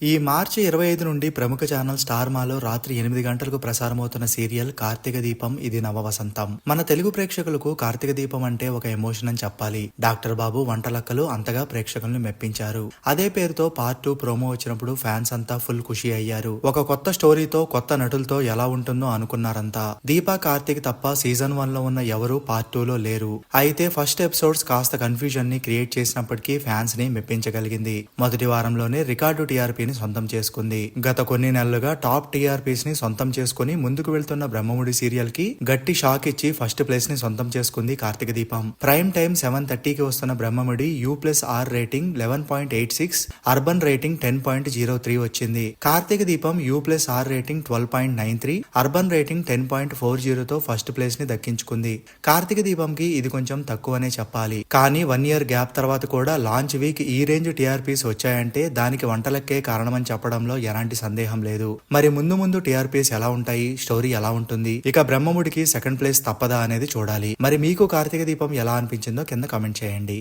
ఈ మార్చి 25 నుండి ప్రముఖ ఛానల్ స్టార్ మాలో రాత్రి 8 గంటలకు ప్రసారమవుతున్న సీరియల్ కార్తీక దీపం ఇది నవ వసంతం. మన తెలుగు ప్రేక్షకులకు కార్తీక దీపం అంటే ఒక ఎమోషన్ అని చెప్పాలి. డాక్టర్ బాబు వంటలక్కలు అంతగా ప్రేక్షకులను మెప్పించారు. అదే పేరుతో పార్ట్ 2 ప్రోమో వచ్చినప్పుడు ఫ్యాన్స్ అంతా ఫుల్ ఖుషి అయ్యారు. ఒక కొత్త స్టోరీతో కొత్త నటులతో ఎలా ఉంటుందో అనుకున్నారంతా. దీపా కార్తీక్ తప్ప సీజన్ 1 లో ఉన్న ఎవరు పార్ట్ 2 లో లేరు. అయితే ఫస్ట్ ఎపిసోడ్స్ కాస్త కన్ఫ్యూజన్ ని క్రియేట్ చేసినప్పటికీ ఫ్యాన్స్ ని మెప్పించగలిగింది. మొదటి వారంలోనే రికార్డు టీఆర్పీ సొంతం చేసుకుంది. గత కొన్ని నెలలుగా టాప్ టీఆర్పీస్ ని సొంతం చేసుకుని ముందుకు వెళ్తున్న బ్రహ్మముడి సీరియల్ కి గట్టి షాక్ ఇచ్చి ఫస్ట్ ప్లేస్ ని సొంతం చేసుకుంది కార్తీక దీపం. ప్రైమ్ టైం 7:30కి వస్తున్న Brahmamudi U+R rating 11.86, urban rating 10.03 వచ్చింది. Karthika Deepam U+R rating 12.93, urban rating 10.40తో ఫస్ట్ ప్లేస్ ని దక్కించుకుంది. కార్తీక దీపం కి ఇది కొంచెం తక్కువనే చెప్పాలి. కానీ 1 year గ్యాప్ తర్వాత కూడా లాంచ్ వీక్ ఈ రేంజ్ టీఆర్పీస్ వచ్చాయంటే దానికి వంటలకే కారణమని చెప్పడంలో ఎలాంటి సందేహం లేదు. మరి ముందు టీఆర్పీస్ ఎలా ఉంటాయి, స్టోరీ ఎలా ఉంటుంది, ఇక బ్రహ్మముడికి సెకండ్ ప్లేస్ తప్పదా అనేది చూడాలి. మరి మీకు కార్తీక దీపం ఎలా అనిపించిందో కింద కామెంట్ చేయండి.